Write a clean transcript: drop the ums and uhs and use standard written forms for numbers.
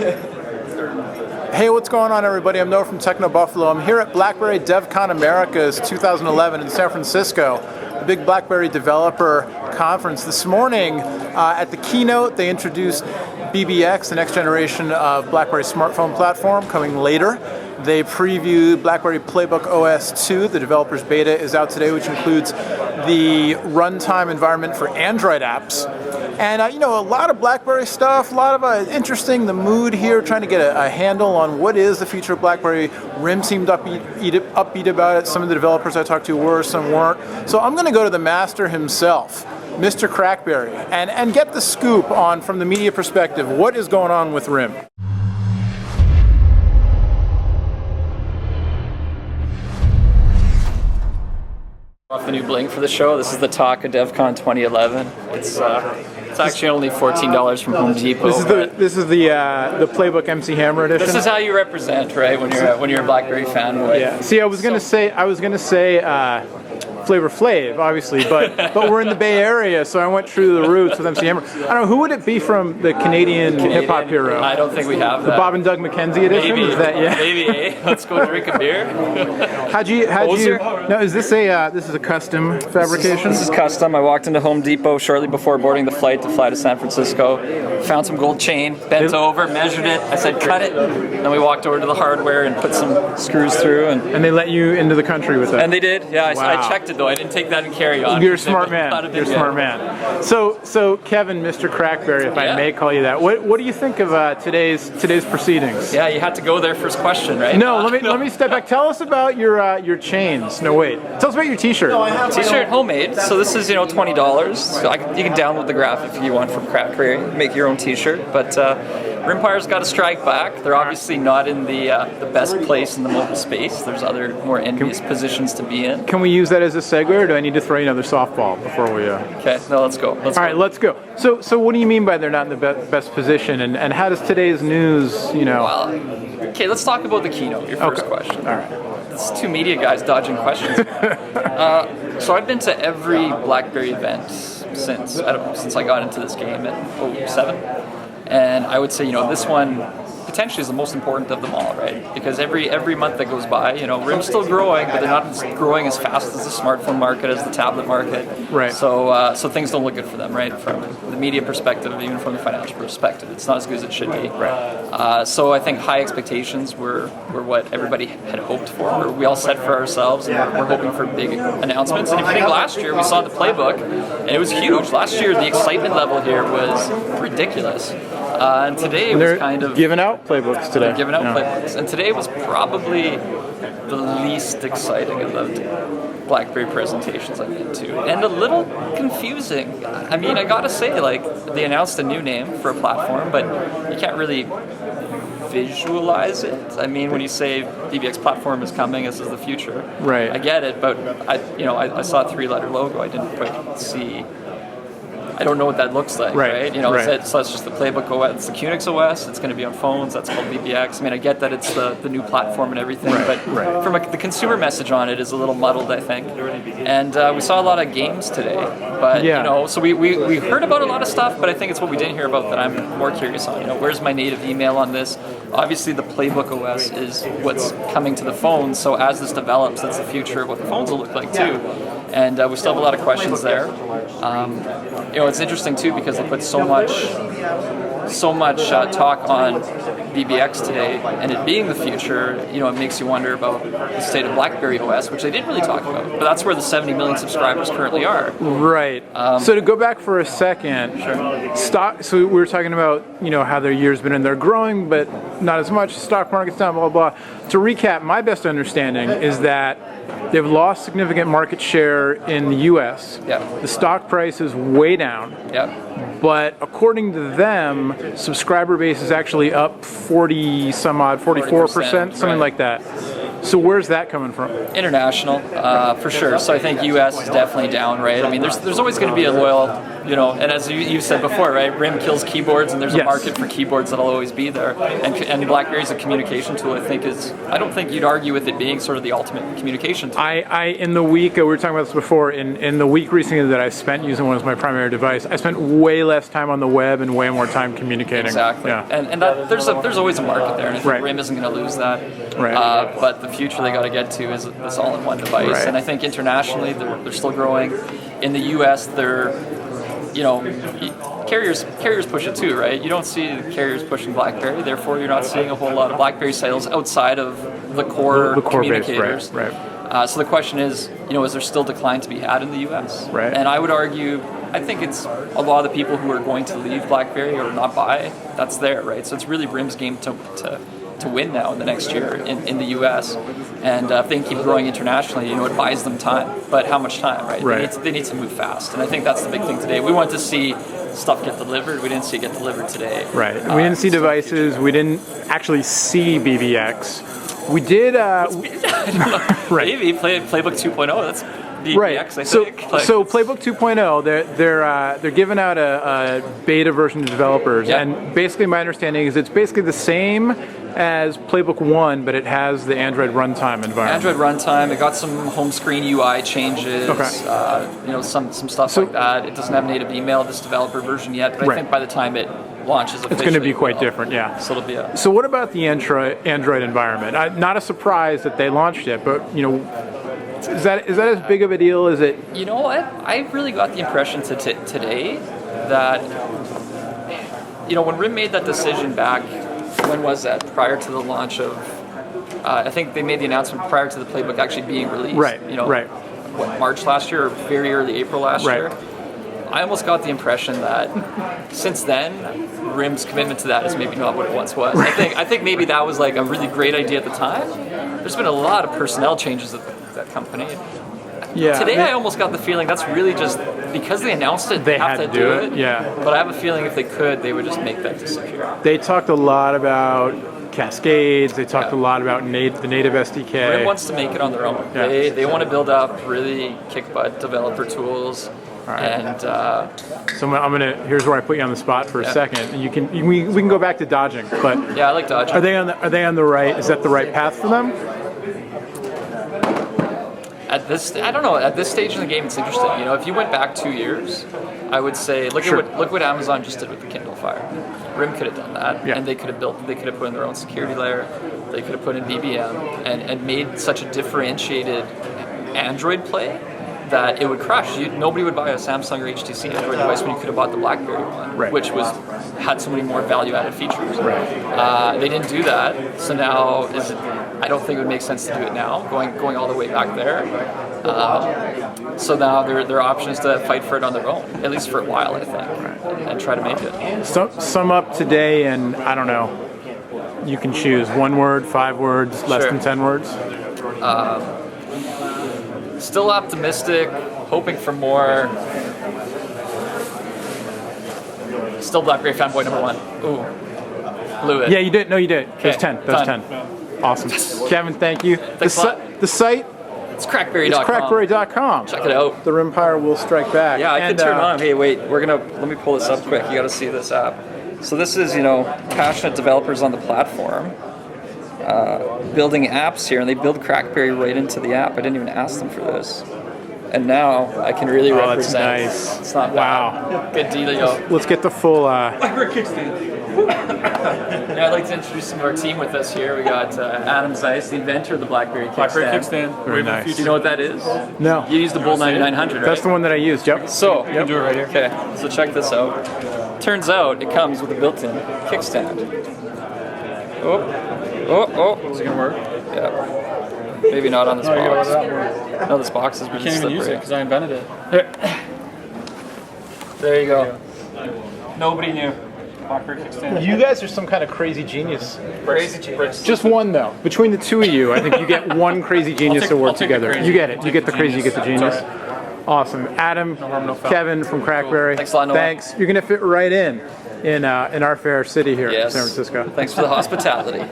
Hey, what's going on, everybody? I'm Noah from Techno Buffalo. I'm here at BlackBerry DevCon Americas 2011 in San Francisco, the big BlackBerry developer conference. This morning, at the keynote, they introduced BBX, the next generation of BlackBerry smartphone platform, coming later. They previewed BlackBerry Playbook OS 2. The developer's beta is out today, which includes the runtime environment for Android apps. And a lot of BlackBerry stuff, a lot of interesting, the mood here, trying to get a handle on what is the future of BlackBerry. RIM seemed upbeat about it. Some of the developers I talked to were, some weren't. So I'm going to go to the master himself, Mr. Crackberry, and get the scoop on, from the media perspective, what is going on with RIM. Off the new bling for the show. This is the talk of DevCon 2011. It's actually only $14 from Home Depot. This is the Playbook MC Hammer edition. This is how you represent, right? When you're a BlackBerry fanboy. Yeah. See, I was gonna say Flavor Flav, obviously, but we're in the Bay Area, so I went through the roots with MC Hammer. I don't know, who would it be from the Canadian hip hop hero? I don't think we have that. The Bob and Doug McKenzie edition. Maybe. Is that, yeah? Maybe. Let's go drink a beer. How'd you? No, is this a custom fabrication? This is custom. I walked into Home Depot shortly before boarding the flight to fly to San Francisco. Found some gold chain, bent over, measured it. I said, cut it. Then we walked over to the hardware and put some screws through. And they let you into the country with that? And they did. Yeah, wow. I checked it though. I didn't take that in carry-on. You're a smart man. You're a smart man. So Kevin, Mr. Crackberry, if I may call you that, what do you think of today's proceedings? Yeah, you had to go there first question, right? No, let me step back. Tell us about your chains. No, wait. Tell us about your T-shirt. T-shirt, homemade. So this is $20. So you can download the graph if you want from Crackberry. Make your own T-shirt, but Rimpire's got to strike back. They're obviously not in the best place in the mobile space. There's other more envious positions to be in. Can we use that as a segue, or do I need to throw you another softball before we? Okay, no, let's go. All right, let's go. So what do you mean by they're not in the best position, and how does today's news, Well, okay, let's talk about the keynote. Your first question. All right. It's two media guys dodging questions. So I've been to every BlackBerry event since I got into this game in 07. And I would say, this one potentially is the most important of them all, right? Because every month that goes by, RIM's still growing, but they're not growing as fast as the smartphone market, as the tablet market. Right. So things don't look good for them, right? From the media perspective, even from the financial perspective, it's not as good as it should be. Right. So I think high expectations were what everybody had hoped for. We all set for ourselves, and we're hoping for big announcements. And if you think last year, we saw the Playbook, and it was huge. Last year, the excitement level here was ridiculous. And today it was kind of giving out playbooks today. They're giving out playbooks, and today was probably the least exciting of the BlackBerry presentations I've been to, and a little confusing. I mean, I gotta say, they announced a new name for a platform, but you can't really visualize it. I mean, when you say BBX platform is coming, this is the future. Right. I get it, but I saw a 3-letter logo. I didn't quite see. I don't know what that looks like, right? So it's just the Playbook OS, it's the QNX OS, it's going to be on phones, that's called BBX. I mean, I get that it's the new platform and everything, but from the consumer message on it is a little muddled, I think. And we saw a lot of games today, but, so we heard about a lot of stuff, but I think it's what we didn't hear about that I'm more curious on. Where's my native email on this? Obviously, the Playbook OS is what's coming to the phones, so as this develops, that's the future of what the phones will look like, too. And we still have a lot of questions there. It's interesting too because they put so much talk on BBX today, and it being the future, it makes you wonder about the state of BlackBerry OS, which they didn't really talk about. But that's where the 70 million subscribers currently are. Right. So to go back for a second, so we were talking about how their year's been, and they're growing, but not as much. Stock market's down, blah blah. To recap, my best understanding is that they've lost significant market share in the U.S. Yep. The stock price is way down. Yep. But according to them, subscriber base is actually up 40 some odd, 44%, something like that. So where's that coming from? International, for sure. So I think U.S. is definitely down, right? I mean, there's always going to be a loyal And as you said before, right, RIM kills keyboards, and there's a market for keyboards that'll always be there. And BlackBerry's a communication tool. I don't think you'd argue with it being sort of the ultimate communication tool. In the week, we were talking about this before, in the week recently that I spent using one as my primary device, I spent way less time on the web and way more time communicating. Exactly. Yeah. And there's always a market there, and I think RIM isn't going to lose that. Right. But the future they got to get to is this all-in-one device. Right. And I think internationally they're still growing. In the U.S., carriers push it too, right? You don't see carriers pushing BlackBerry, therefore you're not seeing a whole lot of BlackBerry sales outside of the core communicators. Base, right. So the question is there still decline to be had in the U.S.? Right. And I would argue, I think it's a lot of the people who are going to leave BlackBerry or not buy, that's there, right? So it's really RIM's game to win now in the next year in the U.S. And if they can keep growing internationally, it buys them time. But how much time, right? Right. They need to move fast. And I think that's the big thing today. We want to see stuff get delivered. We didn't see it get delivered today. Right. We didn't see devices. We didn't actually see BBX. We did. Right. Maybe Playbook 2.0. That's BBX, right. I think. So Playbook 2.0, they're giving out a beta version to developers, and basically my understanding is it's basically the same as Playbook 1, but it has the Android runtime environment. Android runtime. It got some home screen UI changes. Okay. Some stuff like that. It doesn't have native email, this developer version yet, but I think by the time it launches officially, it's going to be quite different, yeah. So it'll be So what about the Android environment? Not a surprise that they launched it, but is that as big of a deal as it? I really got the impression today that when RIM made that decision back, when was that? Prior to the launch of, I think they made the announcement prior to the Playbook actually being released. Right. Right. What, March last year or very early April last year? I almost got the impression that since then, RIM's commitment to that is maybe not what it once was. I think maybe that was like a really great idea at the time. There's been a lot of personnel changes at that company. Yeah. Today I almost got the feeling that's really just because they announced it, they have had to do it. Yeah. But I have a feeling if they could, they would just make that disappear. They talked a lot about Cascades. They talked a lot about the native SDK. RIM wants to make it on their own. Yeah. They want to build up really kick-butt developer tools. All right. And so here's where I put you on the spot for a second. And we can go back to dodging, but I like dodging. Are they on the right? Is that the right path for them? I don't know. At this stage in the game, it's interesting. If you went back 2 years, I would say look what Amazon just did with the Kindle Fire. RIM could have done that, and they could have put in their own security layer. They could have put in BBM and made such a differentiated Android play that it would crush. Nobody would buy a Samsung or HTC Android device when you could have bought the BlackBerry one, which had so many more value-added features. Right. They didn't do that, so now I don't think it would make sense to do it now, going all the way back there. So now their option is to fight for it on their own, at least for a while, I think, and try to make it. Sum up today, and I don't know. You can choose 1 word, 5 words, less than 10 words. Still optimistic, hoping for more. Still BlackBerry fanboy number 1. Ooh, blew it. Yeah, you did. No, you did. Okay. It was 10. That was 10. Awesome. Kevin, thank you. Thanks a lot. The site? It's crackberry.com. It's crackberry.com. Check it out. The Rimpire will strike back. Yeah, I can turn on. Hey, wait. Let me pull this up quick. You got to see this app. So this is, passionate developers on the platform building apps here, and they build Crackberry right into the app. I didn't even ask them for this. And now I can really represent. That's nice. It's not bad. Wow. Good dealio. Let's get the full... BlackBerry kickstand. I'd like to introduce some of our team with us here. We got Adam Zeiss, the inventor of the BlackBerry kickstand. BlackBerry kickstand. Very nice. Do you know what that is? No. You use the Bull 9900, right? That's the one that I used, yep. So, You can do it right here. okay, so check this out. Turns out it comes with a built-in kickstand. Oh. Is it gonna work? Yeah. Maybe not on this box. No, this box is really Can't even use it slippery. because I invented it. There you go. Nobody knew. BlackBerry kickstand. You guys are some kind of crazy genius. Crazy genius. Just one, though. Between the two of you, I think you get one crazy genius to work I'll take the together. crazy. You get it. I'll You take get the the crazy, you get the genius. genius. Awesome. Adam, harm, no foul. Kevin from Crackberry. Thanks a lot, Noah. Thanks. You're going to fit right in our fair city here in Yes. San Francisco. Thanks for the hospitality.